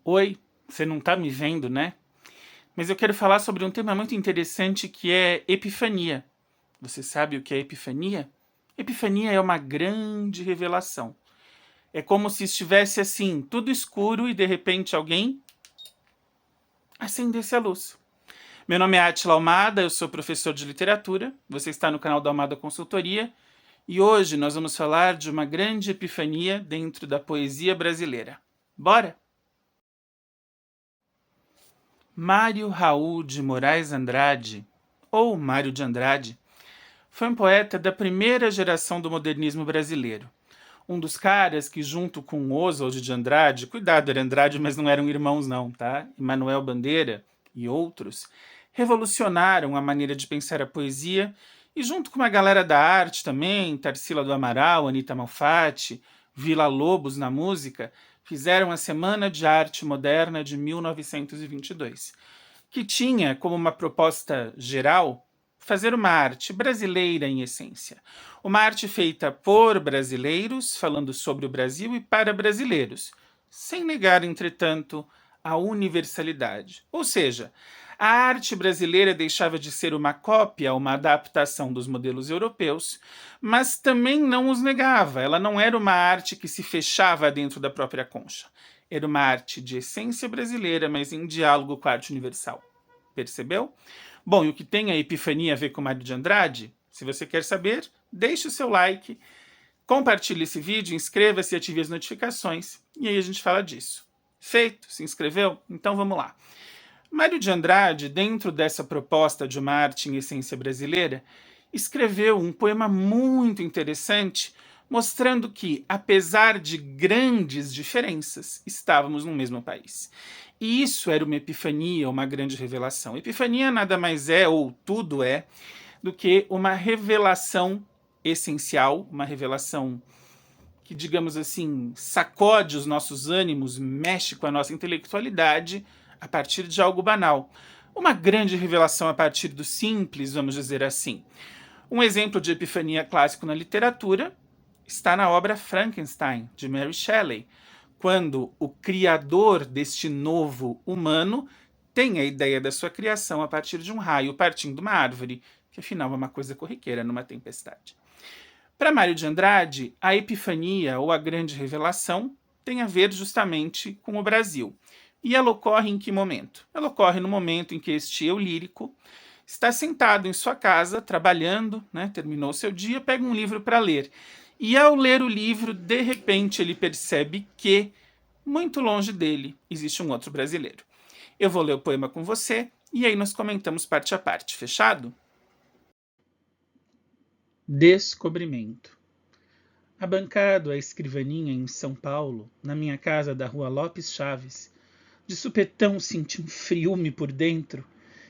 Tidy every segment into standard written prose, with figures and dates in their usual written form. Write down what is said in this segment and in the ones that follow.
Oi, você não está me vendo, né? Mas eu quero falar sobre um tema muito interessante que é epifania. Você sabe o que é epifania? Epifania é uma grande revelação. É como se estivesse assim, tudo escuro e de repente alguém acendesse a luz. Meu nome é Átila Almada, eu sou professor de literatura, você está no canal da Almada Consultoria e hoje nós vamos falar de uma grande epifania dentro da poesia brasileira. Bora? Mário Raul de Moraes Andrade, ou Mário de Andrade, foi um poeta da primeira geração do modernismo brasileiro. Um dos caras que, junto com Oswald de Andrade, cuidado, era Andrade, mas não eram irmãos não, tá? E Manuel Bandeira e outros, revolucionaram a maneira de pensar a poesia e, junto com uma galera da arte também, Tarsila do Amaral, Anita Malfatti, Villa-Lobos na música, fizeram a Semana de Arte Moderna de 1922, que tinha como uma proposta geral fazer uma arte brasileira em essência. Uma arte feita por brasileiros, falando sobre o Brasil e para brasileiros, sem negar, entretanto, a universalidade. Ou seja, a arte brasileira deixava de ser uma cópia, uma adaptação dos modelos europeus, mas também não os negava. Ela não era uma arte que se fechava dentro da própria concha. Era uma arte de essência brasileira, mas em diálogo com a arte universal. Percebeu? Bom, e o que tem a epifania a ver com Mário de Andrade? Se você quer saber, deixe o seu like, compartilhe esse vídeo, inscreva-se e ative as notificações. E aí a gente fala disso. Feito? Se inscreveu? Então vamos lá. Mário de Andrade, dentro dessa proposta de uma arte em essência brasileira, escreveu um poema muito interessante, mostrando que, apesar de grandes diferenças, estávamos no mesmo país. E isso era uma epifania, uma grande revelação. Epifania nada mais é, ou tudo é, do que uma revelação essencial, uma revelação que, digamos assim, sacode os nossos ânimos, mexe com a nossa intelectualidade a partir de algo banal. Uma grande revelação a partir do simples, vamos dizer assim. Um exemplo de epifania clássico na literatura está na obra Frankenstein, de Mary Shelley, quando o criador deste novo humano tem a ideia da sua criação a partir de um raio partindo de uma árvore, que afinal é uma coisa corriqueira numa tempestade. Para Mário de Andrade, a epifania ou a grande revelação tem a ver justamente com o Brasil. E ela ocorre em que momento? Ela ocorre no momento em que este eu lírico está sentado em sua casa, trabalhando, né, terminou seu dia, pega um livro para ler. E ao ler o livro, de repente ele percebe que, muito longe dele, existe um outro brasileiro. Eu vou ler o poema com você e aí nós comentamos parte a parte. Fechado? Descobrimento. Abancado à escrivaninha em São Paulo, na minha casa da rua Lopes Chaves, de supetão senti um friume por dentro.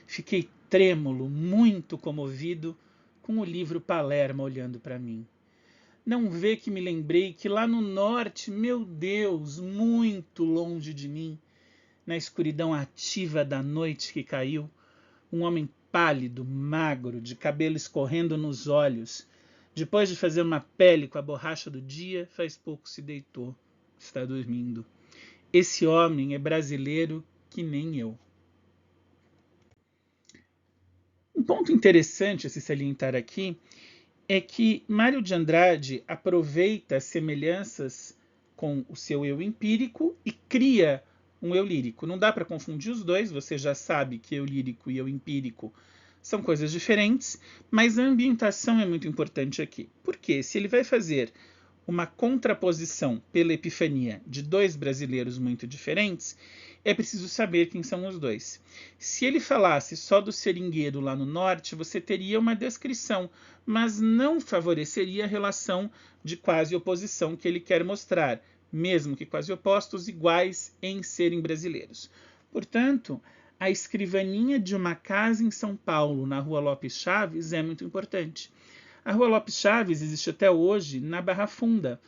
Fiquei trêmulo, muito comovido, com o livro Palermo olhando para mim. Não vê que me lembrei que lá no norte, meu Deus, muito longe de mim, na escuridão ativa da noite que caiu, um homem pálido, magro, de cabelo escorrendo nos olhos, depois de fazer uma pele com a borracha do dia, faz pouco se deitou, está dormindo. Esse homem é brasileiro que nem eu. Um ponto interessante a se salientar aqui é que Mário de Andrade aproveita as semelhanças com o seu eu empírico e cria um eu lírico. Não dá para confundir os dois, você já sabe que eu lírico e eu empírico são coisas diferentes, mas a ambientação é muito importante aqui. Porque se ele vai fazer uma contraposição pela epifania de dois brasileiros muito diferentes, é preciso saber quem são os dois. Se ele falasse só do seringueiro lá no norte, você teria uma descrição, mas não favoreceria a relação de quase oposição que ele quer mostrar, mesmo que quase opostos, iguais em serem brasileiros. Portanto, a escrivaninha de uma casa em São Paulo, na rua Lopes Chaves, é muito importante. A rua Lopes Chaves existe até hoje na Barra Funda,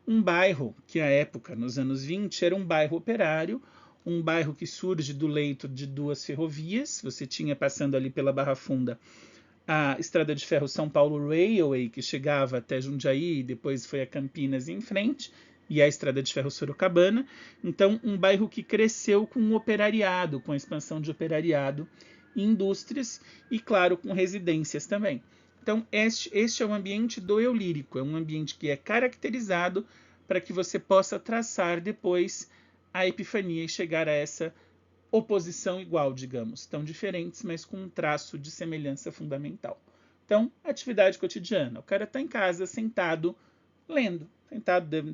um bairro que à época, nos anos 20, era um bairro operário, um bairro que surge do leito de duas ferrovias. Você tinha passando ali pela Barra Funda a estrada de ferro São Paulo Railway, que chegava até Jundiaí e depois foi a Campinas em frente, e a Estrada de Ferro Sorocabana. Então, um bairro que cresceu com o operariado, com a expansão de operariado e indústrias, e, claro, com residências também. Então, este é o ambiente do eu lírico, é um ambiente que é caracterizado para que você possa traçar depois a epifania e chegar a essa oposição igual, digamos, tão diferentes, mas com um traço de semelhança fundamental. Então, atividade cotidiana. O cara está em casa, sentado, lendo.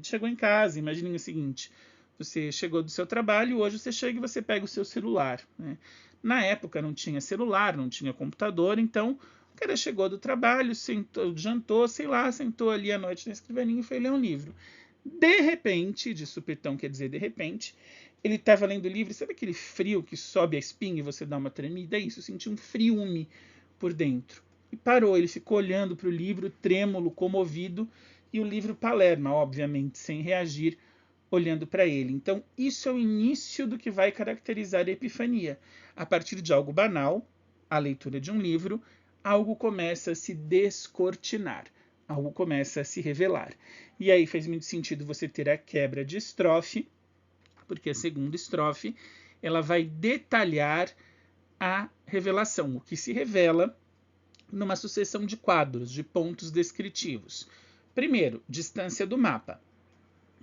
Chegou em casa, imagine o seguinte, você chegou do seu trabalho, hoje você chega e você pega o seu celular. Né? Na época não tinha celular, não tinha computador, então o cara chegou do trabalho, sentou, jantou, sei lá, sentou ali à noite na escrivaninha e foi ler um livro. De repente, de supetão quer dizer de repente, ele estava lendo o livro, sabe aquele frio que sobe a espinha e você dá uma tremida? É isso, eu senti um friume por dentro. E parou, ele ficou olhando para o livro, trêmulo, comovido, e o livro Palerma, obviamente, sem reagir, olhando para ele. Então, isso é o início do que vai caracterizar a epifania. A partir de algo banal, a leitura de um livro, algo começa a se descortinar, algo começa a se revelar. E aí faz muito sentido você ter a quebra de estrofe, porque a segunda estrofe ela vai detalhar a revelação, o que se revela numa sucessão de quadros, de pontos descritivos. Primeiro, distância do mapa.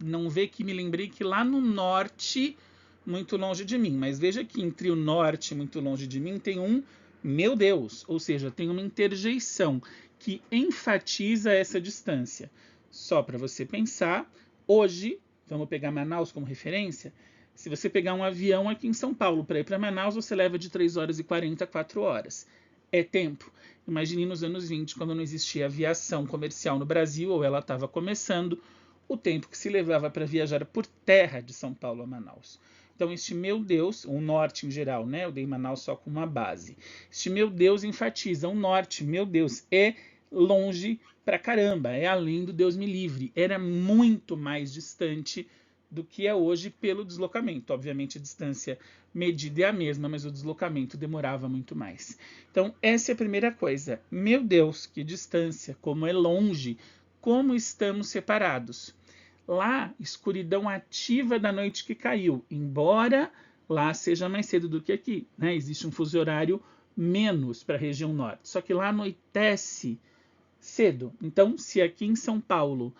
Não vê que me lembrei que lá no norte, muito longe de mim, mas veja que entre o norte, muito longe de mim, tem um meu Deus, ou seja, tem uma interjeição que enfatiza essa distância. Só para você pensar, hoje, vamos pegar Manaus como referência, se você pegar um avião aqui em São Paulo para ir para Manaus, você leva de 3 horas e 40 a 4 horas. É tempo. Imagine nos anos 20, quando não existia aviação comercial no Brasil, ou ela estava começando, o tempo que se levava para viajar por terra de São Paulo a Manaus. Então, este meu Deus, o norte em geral, né? Eu dei Manaus só com uma base. Este meu Deus enfatiza o norte, meu Deus, é longe pra caramba, é além do Deus me livre. Era muito mais distante do que é hoje pelo deslocamento. Obviamente a distância medida é a mesma, mas o deslocamento demorava muito mais. Então, essa é a primeira coisa. Meu Deus, que distância, como é longe, como estamos separados. Lá, escuridão ativa da noite que caiu, embora lá seja mais cedo do que aqui. Né? Existe um fuso horário menos para a região norte, só que lá anoitece cedo. Então, se aqui em São Paulo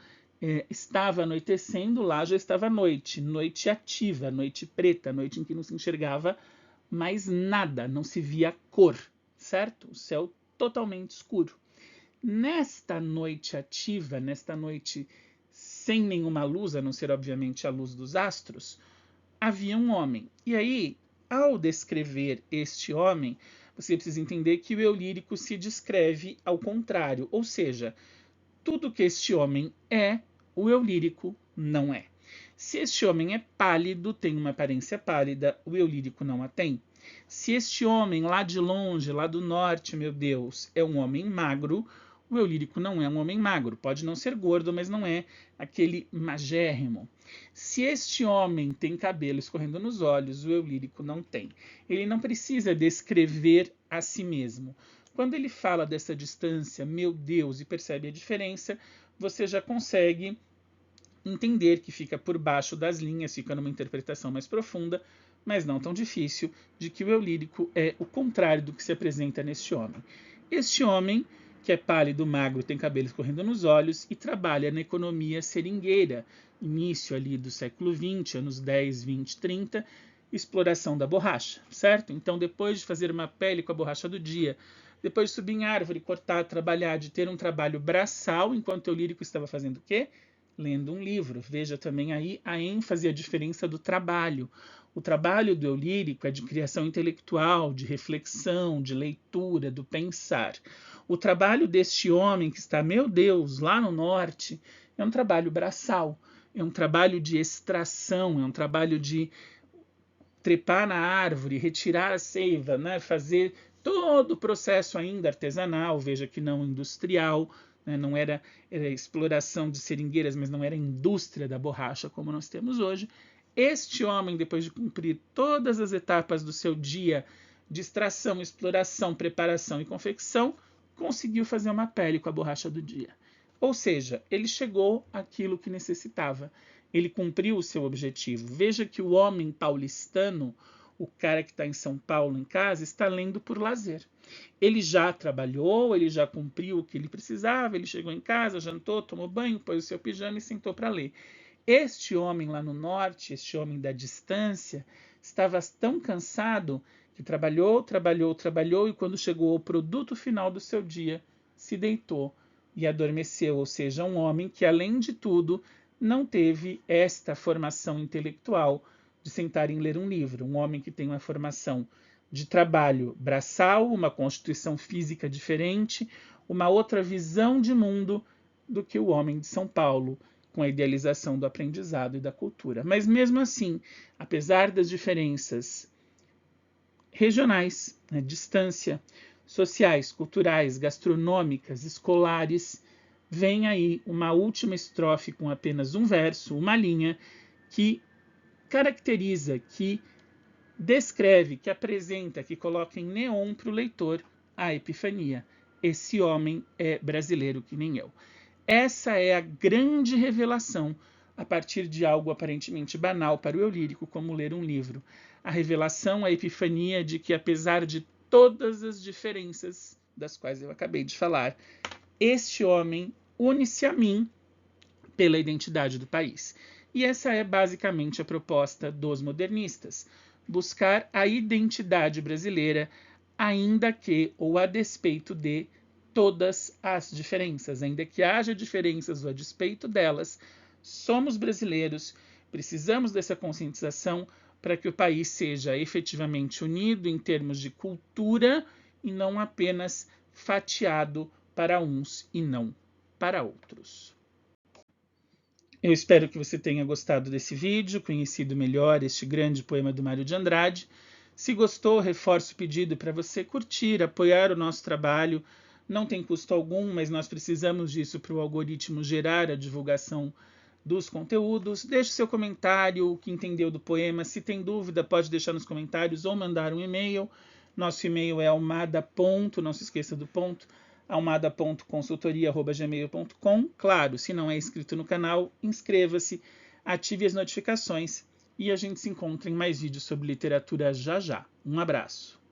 estava anoitecendo, lá já estava noite, noite ativa, noite preta, noite em que não se enxergava mais nada, não se via cor, certo? O céu totalmente escuro. Nesta noite ativa, nesta noite sem nenhuma luz, a não ser obviamente a luz dos astros, havia um homem. E aí, ao descrever este homem, você precisa entender que o eu lírico se descreve ao contrário, ou seja, tudo que este homem é, o eu lírico não é. Se este homem é pálido, tem uma aparência pálida, o eu lírico não a tem. Se este homem lá de longe, lá do norte, meu Deus, é um homem magro, o eu lírico não é um homem magro. Pode não ser gordo, mas não é aquele magérrimo. Se este homem tem cabelo escorrendo nos olhos, o eu lírico não tem. Ele não precisa descrever a si mesmo. Quando ele fala dessa distância, meu Deus, e percebe a diferença, você já consegue entender que fica por baixo das linhas, fica numa interpretação mais profunda, mas não tão difícil, de que o eu lírico é o contrário do que se apresenta neste homem. Este homem, que é pálido, magro, tem cabelo escorrendo nos olhos e trabalha na economia seringueira, início ali do século XX, anos 10, 20, 30, exploração da borracha, certo? Então, depois de fazer uma pele com a borracha do dia, depois de subir em árvore, cortar, trabalhar, de ter um trabalho braçal, enquanto o lírico estava fazendo o quê? Lendo um livro. Veja também aí a ênfase e a diferença do trabalho. O trabalho do eu lírico é de criação intelectual, de reflexão, de leitura, do pensar. O trabalho deste homem que está, meu Deus, lá no norte, é um trabalho braçal, é um trabalho de extração, é um trabalho de trepar na árvore, retirar a seiva, né? Fazer todo o processo ainda artesanal, veja que não industrial, né? Não era exploração de seringueiras, mas não era indústria da borracha como nós temos hoje. Este homem, depois de cumprir todas as etapas do seu dia de extração, exploração, preparação e confecção, conseguiu fazer uma pele com a borracha do dia. Ou seja, ele chegou àquilo que necessitava. ele cumpriu o seu objetivo. Veja que o homem paulistano, o cara que está em São Paulo em casa, está lendo por lazer. Ele já trabalhou, ele já cumpriu o que ele precisava, ele chegou em casa, jantou, tomou banho, pôs o seu pijama e sentou para ler. Este homem lá no norte, este homem da distância, estava tão cansado que trabalhou e quando chegou ao produto final do seu dia, se deitou e adormeceu. Ou seja, um homem que, além de tudo, não teve esta formação intelectual de sentar em ler um livro. Um homem que tem uma formação de trabalho braçal, uma constituição física diferente, uma outra visão de mundo do que o homem de São Paulo, com a idealização do aprendizado e da cultura. Mas mesmo assim, apesar das diferenças regionais, distância, sociais, culturais, gastronômicas, escolares, vem aí uma última estrofe com apenas um verso, uma linha, que caracteriza, que descreve, que apresenta, que coloca em neon para o leitor a epifania. Esse homem é brasileiro que nem eu. Essa é a grande revelação a partir de algo aparentemente banal para o eu lírico, como ler um livro. A revelação, a epifania de que, apesar de todas as diferenças das quais eu acabei de falar, este homem une-se a mim pela identidade do país. E essa é basicamente a proposta dos modernistas: buscar a identidade brasileira, ainda que, ou a despeito de, todas as diferenças. Ainda que haja diferenças ou a despeito delas, somos brasileiros, precisamos dessa conscientização para que o país seja efetivamente unido em termos de cultura e não apenas fatiado para uns e não para outros. Eu espero que você tenha gostado desse vídeo, conhecido melhor este grande poema do Mário de Andrade. Se gostou, reforço o pedido para você curtir, apoiar o nosso trabalho. Não tem custo algum, mas nós precisamos disso para o algoritmo gerar a divulgação dos conteúdos. Deixe seu comentário, o que entendeu do poema. Se tem dúvida, pode deixar nos comentários ou mandar um e-mail. Nosso e-mail é almada. Não se esqueça do ponto, almada.consultoria@gmail.com. Claro, se não é inscrito no canal, inscreva-se, ative as notificações e a gente se encontra em mais vídeos sobre literatura já já. Um abraço.